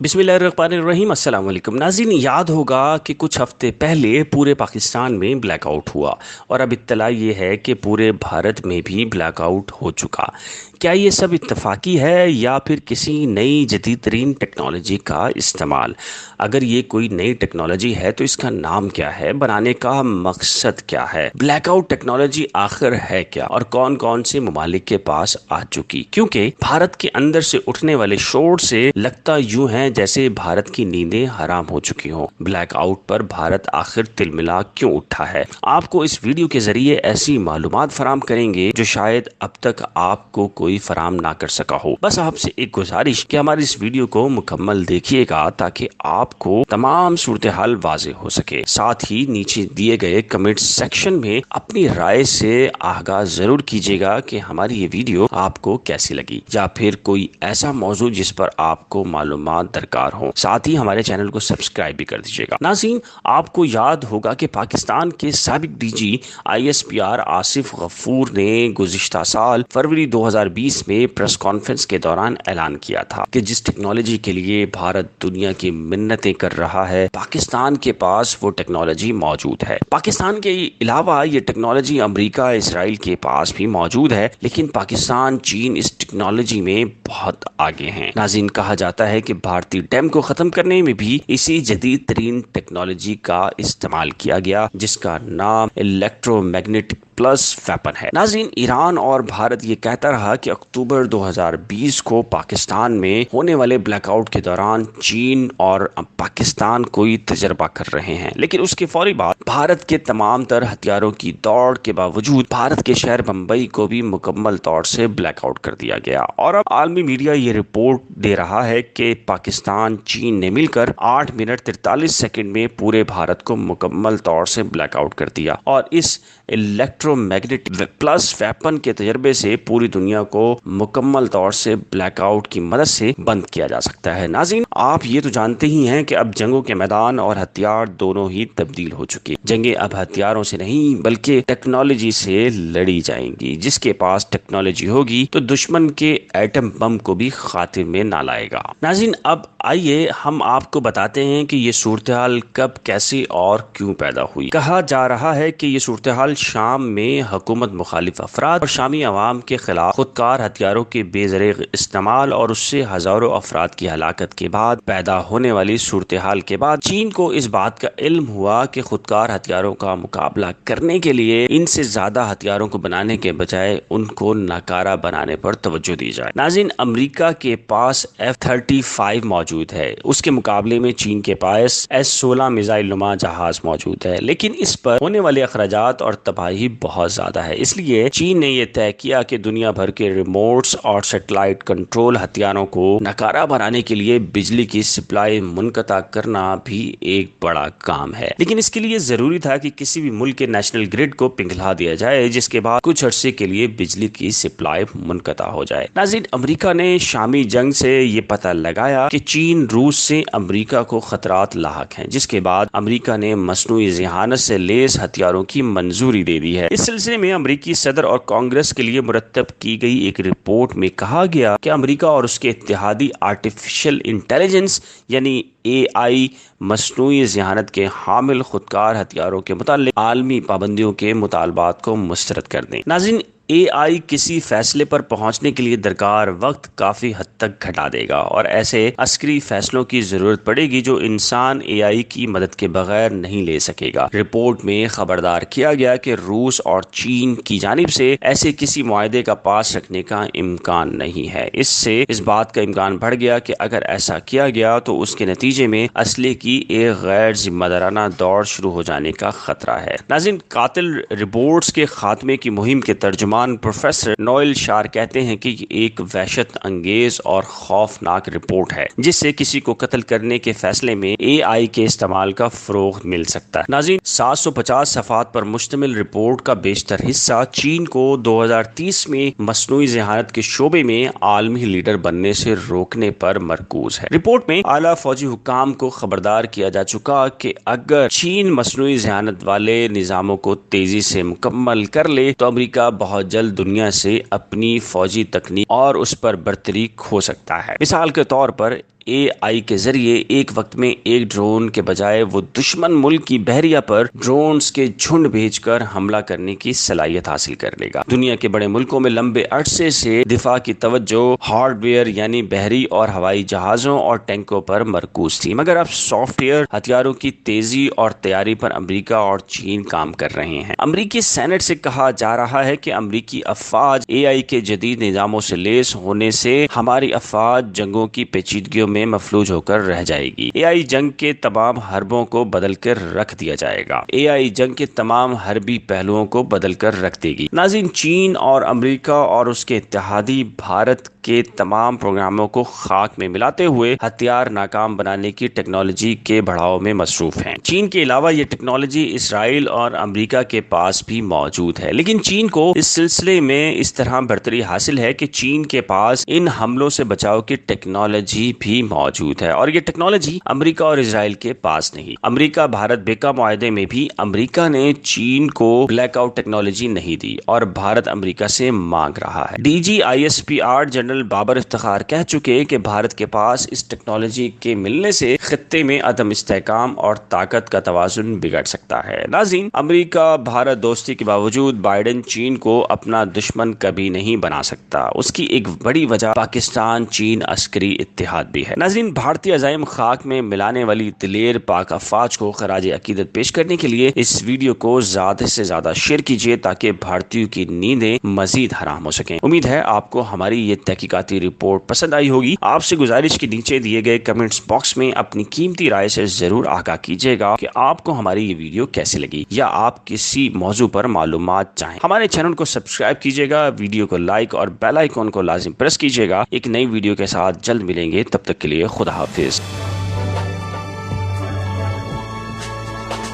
बिस्मिल्लाहिर्रहमानिर्रहीम। अस्सलाम वालेकुम नाज़रीन, याद होगा कि कुछ हफ्ते पहले पूरे पाकिस्तान में ब्लैकआउट हुआ और अब इत्तला ये है कि पूरे भारत में भी ब्लैकआउट हो चुका। क्या ये सब इत्तफाकी है या फिर किसी नई जदीद तरीन टेक्नोलॉजी का इस्तेमाल? अगर ये कोई नई टेक्नोलॉजी है तो इसका नाम क्या है, बनाने का मकसद क्या है, ब्लैकआउट टेक्नोलॉजी आखिर है क्या और कौन कौन से ममालिक के पास आ चुकी? क्योंकि भारत के अंदर से उठने वाले शोर से लगता यूं है जैसे भारत की नींदें हराम हो चुकी हों। ब्लैकआउट पर भारत आखिर तिलमिला क्यों उठा है? आपको इस वीडियो के जरिए ऐसी मालूमात फराम करेंगे जो शायद अब तक आपको कोई फराम ना कर सका हो। बस आपसे एक गुजारिश कि हमारी इस वीडियो को मुकम्मल देखिएगा ताकि आपको तमाम सूरत हाल वाज़ेह हो सके। साथ ही नीचे दिए गए कमेंट सेक्शन में अपनी राय से आगाह जरूर कीजिएगा कि हमारी ये वीडियो आपको कैसी लगी या फिर कोई ऐसा मौजूद जिस पर आपको मालूमात दरकार हो। साथ ही हमारे चैनल को सब्सक्राइब भी कर दीजिएगा। नाज़रीन, आपको याद होगा कि पाकिस्तान के साबिक डीजी ISPR आसिफ गफूर ने गुज़िश्ता साल फरवरी 2020 में प्रेस कॉन्फ्रेंस के दौरान ऐलान किया था कि जिस टेक्नोलॉजी के लिए भारत दुनिया की मिन्नतें कर रहा है, पाकिस्तान के पास वो टेक्नोलॉजी मौजूद है। पाकिस्तान के अलावा ये टेक्नोलॉजी अमेरिका, इसराइल के पास भी मौजूद है, लेकिन पाकिस्तान, चीन इस टेक्नोलॉजी में बहुत आगे हैं। नाज़रीन, कहा जाता है कि भारतीय डैम को खत्म करने में भी इसी जदीद तरीन टेक्नोलॉजी का इस्तेमाल किया गया, जिसका नाम इलेक्ट्रोमैग्नेटिक प्लस वेपन है। नाज़रीन, ईरान और भारत ये कहता रहा कि अक्टूबर 2020 को पाकिस्तान में होने वाले ब्लैकआउट के दौरान चीन और पाकिस्तान कोई तजर्बा कर रहे हैं, लेकिन उसके फौरी बाद भारत के तमाम तर हथियारों की दौड़ के बावजूद भारत के शहर बम्बई को भी मुकम्मल तौर से ब्लैकआउट कर दिया गया। और अब आलमी मीडिया ये रिपोर्ट दे रहा है कि पाकिस्तान, चीन ने मिलकर 8 मिनट 43 सेकंड में पूरे भारत को मुकम्मल तौर से ब्लैकआउट कर दिया और इस इलेक्ट्रोमैग्नेटिक प्लस वेपन के तजर्बे से पूरी दुनिया को मुकम्मल तौर से ब्लैकआउट की मदद से बंद किया जा सकता है। नाज़रीन, आप ये तो जानते ही हैं कि अब जंगों के मैदान और हथियार दोनों ही तब्दील हो चुके। जंगें अब हथियारों से नहीं बल्कि टेक्नोलॉजी से लड़ी जाएंगी। जिसके पास टेक्नोलॉजी होगी तो दुश्मन के एटम बम को भी खातिर में ना लाएगा। नाज़रीन, अब आइए हम आपको बताते हैं कि ये सूरत हाल कब, कैसे और क्यों पैदा हुई। कहा जा रहा है कि ये सूरत हाल शाम में हुकूमत मुखालिफ अफराद और शामी अवाम के खिलाफ खुदकार हथियारों के बेदरीग इस्तेमाल और उससे हजारों अफराद की हलाकत के बाद पैदा होने वाली सूरत हाल के बाद चीन को इस बात का इल्म हुआ कि खुदकार हथियारों का मुकाबला करने के लिए इनसे ज्यादा हथियारों को बनाने के बजाय उनको नाकारा बनाने पर तवज्जो दी जाए। नाज़रीन, अमेरिका के पास F-35 मौजूद है, उसके मुकाबले में चीन के पास S-16 मिसाइल नुमा जहाज मौजूद है, लेकिन इस पर होने वाले अखराजात और तबाही बहुत ज्यादा है। इसलिए चीन ने यह तय किया कि दुनिया भर के रिमोट्स और सैटेलाइट कंट्रोल हथियारों को नकारा बनाने के लिए बिजली की सप्लाई मुनक़ता करना भी एक बड़ा काम है। लेकिन इसके लिए जरूरी था कि किसी भी मुल्क के नेशनल ग्रिड को पिघला दिया जाए, जिसके बाद कुछ अरसे के लिए बिजली की सप्लाई मुनक़ता हो जाए। नाज़रीन, अमेरिका ने शामी जंग से ये पता लगाया कि चीन, रूस से अमेरिका को खतरात लाहक हैं, जिसके बाद अमेरिका ने मसनूई ज़हानत से लेस हथियारों की मंजूरी दे दी है। इस सिलसिले में अमेरिकी सदर और कांग्रेस के लिए मुरतब की गई एक रिपोर्ट में कहा गया कि अमेरिका और उसके इत्तेहादी आर्टिफिशियल इंटेलिजेंस यानी AI मसनूई ज़हानत के हामिल खुदकार हथियारों के मुताल्लिक आलमी पाबंदियों के मुतालबात को मुस्तरद कर दें। नाज़रीन, AI किसी फैसले पर पहुंचने के लिए दरकार वक्त काफी हद तक घटा देगा और ऐसे अस्करी फैसलों की जरूरत पड़ेगी जो इंसान AI की मदद के बगैर नहीं ले सकेगा। रिपोर्ट में खबरदार किया गया कि रूस और चीन की जानिब से ऐसे किसी मुआहदे का पास रखने का इम्कान नहीं है। इससे इस बात का इम्कान बढ़ गया कि अगर ऐसा किया गया तो उसके नतीजे में असले की एक गैर जिम्मेदाराना दौड़ शुरू हो जाने का खतरा है। नाज़रीन, कातिल रिपोर्ट्स के खात्मे की मुहिम के तर्जुमान प्रोफेसर नोएल शार कहते हैं कि एक वहशत अंगेज और खौफनाक रिपोर्ट है जिससे किसी को कत्ल करने के फैसले में AI के इस्तेमाल का फरोग मिल सकता है। नाज़रीन, 750 सफ़ात पर मुश्तमिल रिपोर्ट का बेशतर हिस्सा चीन को 2030 में मसनूई ज़हानत के शोबे में आलमी लीडर बनने से रोकने पर मरकूज है। रिपोर्ट में आला फौजी हुकाम को खबरदार किया जा चुका कि अगर चीन मसनूई ज़हानत वाले निज़ामों को तेजी से मुकम्मल कर ले तो अमेरिका बहुत जल्द दुनिया से अपनी फौजी तकनीक और उस पर बर्तरी खो सकता है। मिसाल के तौर पर AI کے ذریعے ایک وقت میں ایک ڈرون کے بجائے وہ دشمن ملک کی بحریہ پر ڈرونز کے جھنڈ بھیج کر حملہ کرنے کی صلاحیت حاصل کر لے گا۔ دنیا کے بڑے ملکوں میں لمبے عرصے سے دفاع کی توجہ ہارڈ ویئر یعنی بحری اور ہوائی جہازوں اور ٹینکوں پر مرکوز تھی، مگر اب سافٹ ویئر ہتھیاروں کی تیزی اور تیاری پر امریکہ اور چین کام کر رہے ہیں۔ امریکی سینٹ سے کہا جا رہا ہے کہ امریکی افواج AI کے جدید نظاموں سے لیس ہونے سے ہماری افواج جنگوں کی پیچیدگیوں میں مفلوج ہو کر رہ جائے گی۔ AI جنگ کے تمام حربوں کو بدل کر رکھ دیا جائے گا۔ AI جنگ کے تمام حربی پہلوؤں کو بدل کر رکھ دے گی۔ ناظرین، چین اور امریکہ اور اس کے اتحادی بھارت کے تمام پروگراموں کو خاک میں ملاتے ہوئے ہتھیار ناکام بنانے کی ٹیکنالوجی کے بڑھاؤ میں مصروف ہیں۔ چین کے علاوہ یہ ٹیکنالوجی اسرائیل اور امریکہ کے پاس بھی موجود ہے، لیکن چین کو اس سلسلے میں اس طرح برتری حاصل ہے کہ چین کے پاس ان حملوں سے بچاؤ کی ٹیکنالوجی بھی موجود ہے، اور یہ ٹیکنالوجی امریکہ اور اسرائیل کے پاس نہیں۔ امریکہ بھارت بیکا معاہدے میں بھی امریکہ نے چین کو بلیک آؤٹ ٹیکنالوجی نہیں دی اور بھارت امریکہ سے مانگ رہا ہے۔ DGISPR جنرل بابر افتخار کہہ چکے کہ بھارت کے پاس اس ٹیکنالوجی کے ملنے سے خطے میں عدم استحکام اور طاقت کا توازن بگڑ سکتا ہے۔ ناظرین، امریکہ بھارت دوستی کے باوجود بائیڈن چین کو اپنا دشمن کبھی نہیں بنا سکتا۔ اس کی ایک بڑی وجہ پاکستان چین عسکری اتحاد بھی ہے۔ ناظرین، بھارتی عزائم خاک میں ملانے والی دلیر پاک افواج کو خراج عقیدت پیش کرنے کے لیے اس ویڈیو کو زیادہ سے زیادہ شیئر کیجیے تاکہ بھارتیوں کی نیندیں مزید حرام ہو سکیں۔ امید ہے آپ کو ہماری یہ تحقیقاتی رپورٹ پسند آئی ہوگی۔ آپ سے گزارش کے نیچے دیے گئے کمنٹس باکس میں اپنی قیمتی رائے سے ضرور آگاہ کیجیے گا کہ آپ کو ہماری یہ ویڈیو کیسی لگی، یا آپ کسی موضوع پر معلومات چاہیں۔ ہمارے چینل کو سبسکرائب کیجیے گا، ویڈیو کو لائک اور بیل آئیکن کو لازم پریس کیجیے گا۔ ایک نئی ویڈیو کے ساتھ جلد ملیں گے، تب تک کے لیے خدا حافظ۔